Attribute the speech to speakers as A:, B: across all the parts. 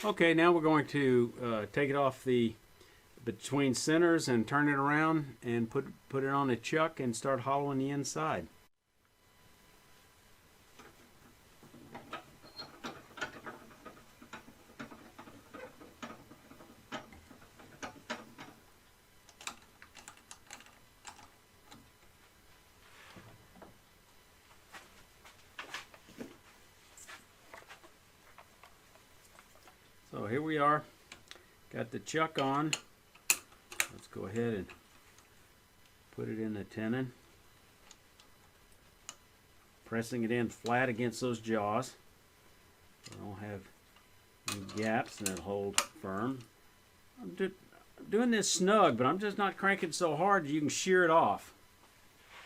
A: Okay, now we're going to take it off the between centers and turn it around and put it on a chuck and start hollowing the inside. So here we are, got the chuck on. Let's go ahead and put it in the tenon, pressing it in flat against those jaws. So I don't have any gaps and it'll hold firm. I'm doing this snug, but I'm just not cranking so hard that you can shear it off,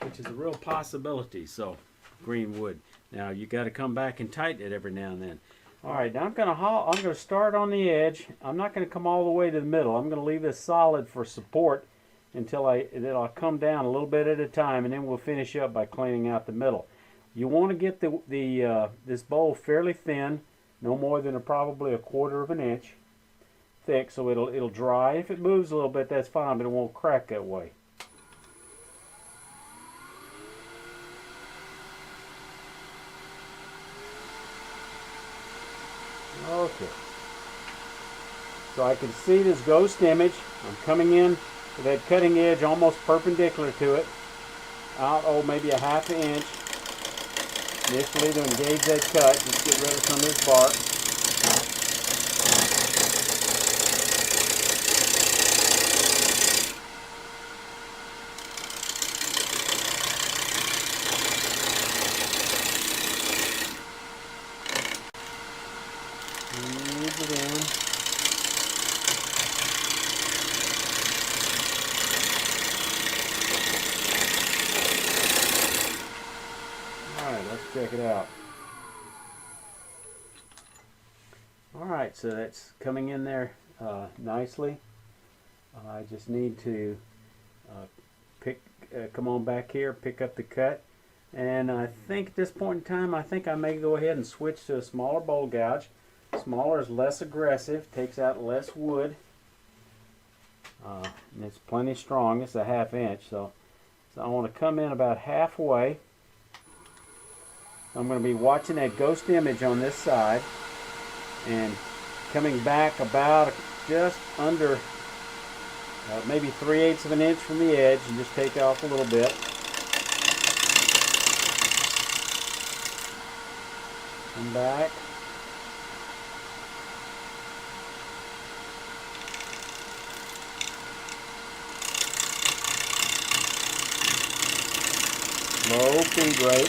A: which is a real possibility. So green wood. Now you got to come back and tighten it every now and then. All right, now I'm going to start on the edge. I'm not going to come all the way to the middle. I'm going to leave this solid for support until I'll come down a little bit at a time, and then we'll finish up by cleaning out the middle. You want to get this bowl fairly thin, no more than probably 1/4 of an inch thick, so it'll dry. If it moves a little bit, that's fine, but it won't crack that way. Okay, so I can see this ghost image. I'm coming in with that cutting edge almost perpendicular to it, out maybe a 1/2 inch initially to engage that cut. Just get rid of some of this bark. Ease it in. Alright, let's check it out. Alright, so that's coming in there nicely. I just need to come on back here, pick up the cut. And I think at this point in time, I think I may go ahead and switch to a smaller bowl gouge. Smaller is less aggressive, takes out less wood, and it's plenty strong. It's a 1/2 inch, so I want to come in about halfway. I'm going to be watching that ghost image on this side and coming back about just under maybe 3/8 of an inch from the edge, and just take off a little bit. Come back. Low feed rate.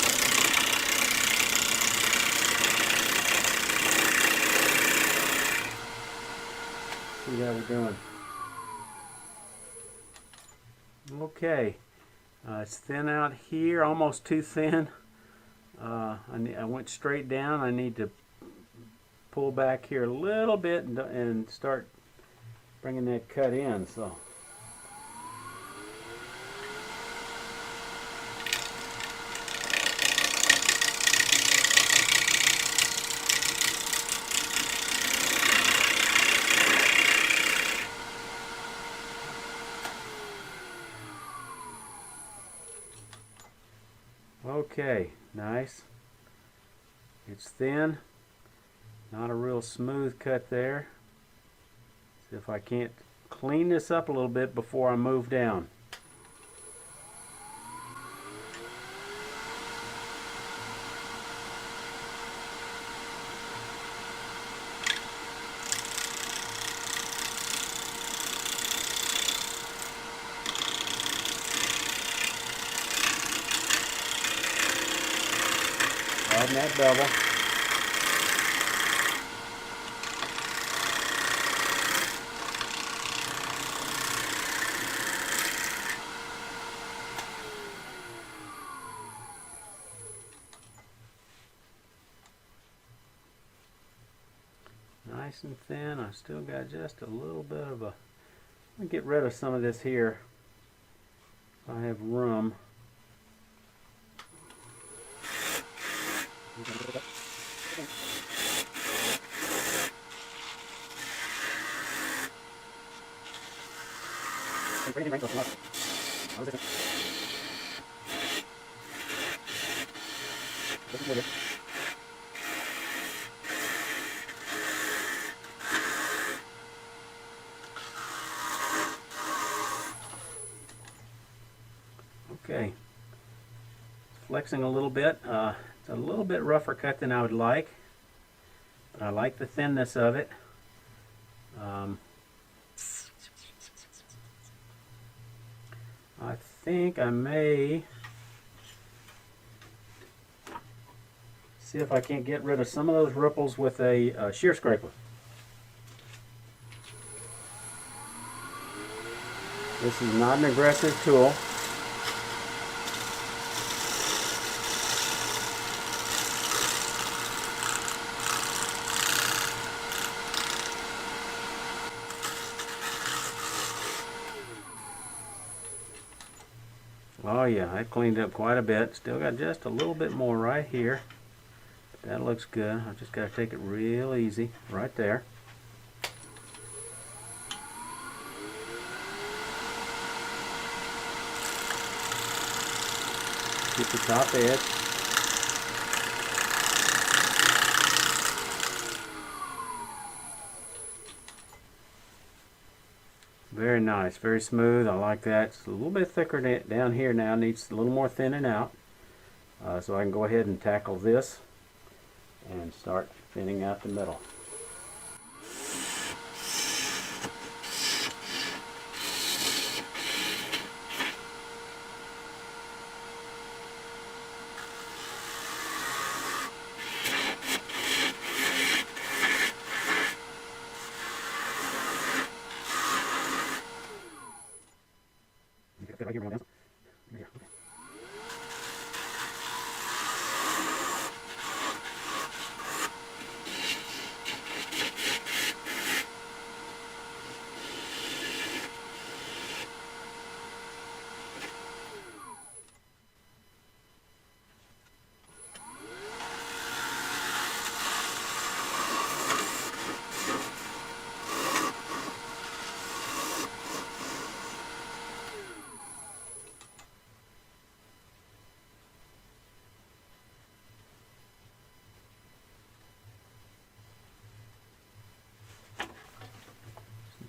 A: See how we're doing. Okay, it's thin out here, almost too thin. I went straight down. I need to pull back here a little bit and start bringing that cut in. So. Okay, nice. It's thin, not a real smooth cut there. See if I can't clean this up a little bit before I move down. Riding that bevel. Nice and thin. I still got just a little bit of a... I'm going to get rid of some of this here if I have room. Okay, flexing a little bit. It's a little bit rougher cut than I would like, but I like the thinness of it. I think I may see if I can't get rid of some of those ripples with a shear scraper. This is not an aggressive tool. Oh yeah, I cleaned up quite a bit. Still got just a little bit more right here. That looks good. I just got to take it real easy right there. Get the top edge. Very nice, very smooth. I like that. It's a little bit thicker down here now. Needs a little more thinning out. So I can go ahead and tackle this and start thinning out the middle.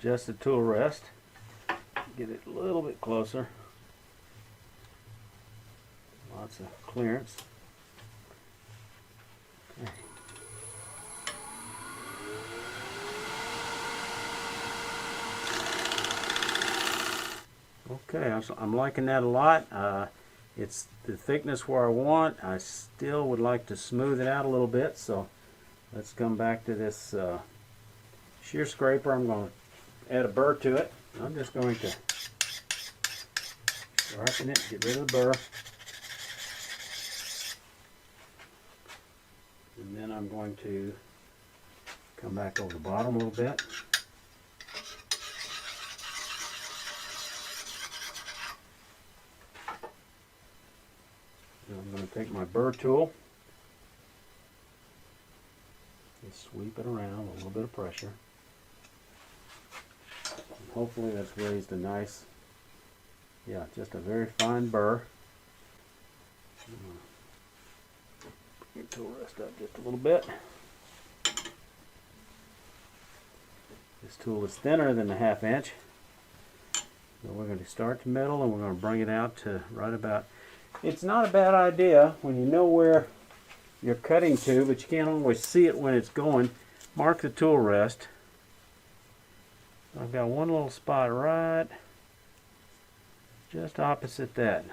A: Adjust the tool rest, get it a little bit closer. Lots of clearance. Okay, I'm liking that a lot. It's the thickness where I want. I still would like to smooth it out a little bit, so let's come back to this shear scraper. I'm going to add a burr to it. I'm just going to sharpen it, get rid of the burr. And then I'm going to come back over the bottom a little bit. And I'm going to take my burr tool and sweep it around with a little bit of pressure. Hopefully that's raised a nice, yeah, just a very fine burr. Your tool rest up just a little bit. This tool is thinner than the 1/2 inch. So we're going to start the middle and we're going to bring it out to right about, it's not a bad idea when you know where you're cutting to, but you can't always see it when it's going. Mark the tool rest. I've got one little spot right just opposite that.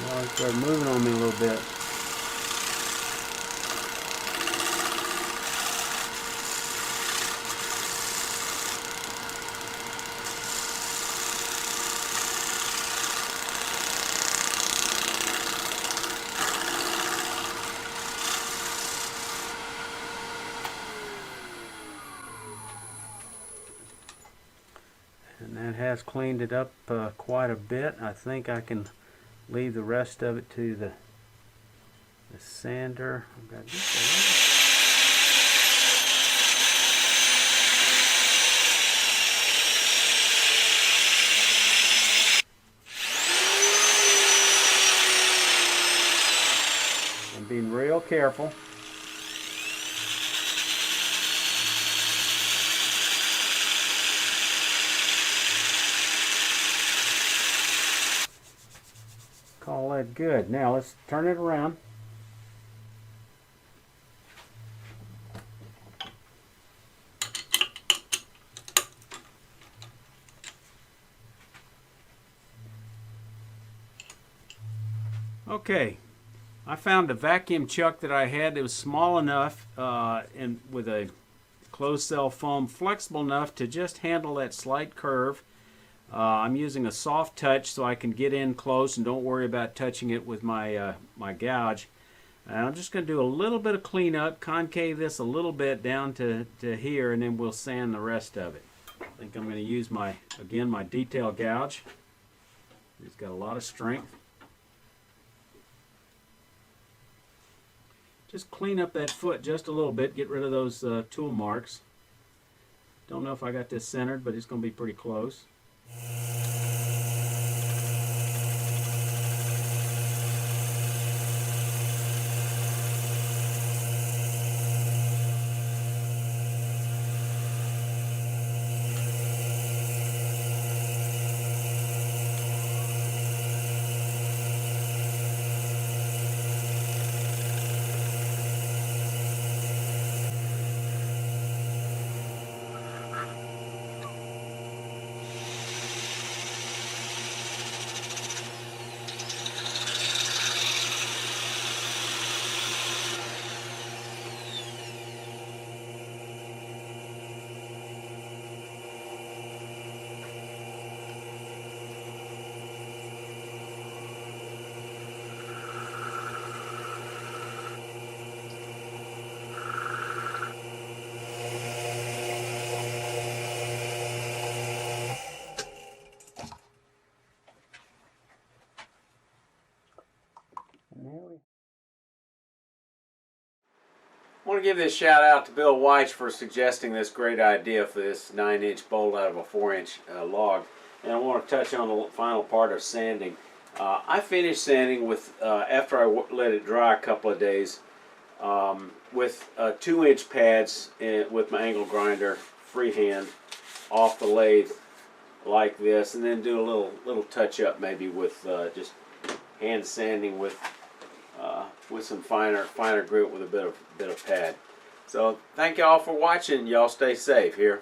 A: Well, it started moving on me a little bit. that has cleaned it up quite a bit. I think I can leave the rest of it to the sander. I've got just I'm being real careful. Call that good. Now let's turn it around. Okay, I found a vacuum chuck that I had that was small enough and with a closed cell foam, flexible enough to just handle that slight curve. I'm using a soft touch so I can get in close and don't worry about touching it with my my gouge. And I'm just going to do a little bit of cleanup, concave this a little bit down to here, and then we'll sand the rest of it. I think I'm going to use my detail gouge. It's got a lot of strength. Just clean up that foot just a little bit, get rid of those tool marks. Don't know if I got this centered, but it's going to be pretty close. I want to give this shout out to Bill Weich for suggesting this great idea for this 9-inch bolt out of a 4-inch log. And I want to touch on the final part of sanding. I finished sanding with after I let it dry a couple of days with 2-inch pads with my angle grinder freehand off the lathe like this, and then do a little touch up maybe with just hand sanding with some finer grit with a bit of pad. So thank y'all for watching. Y'all stay safe here.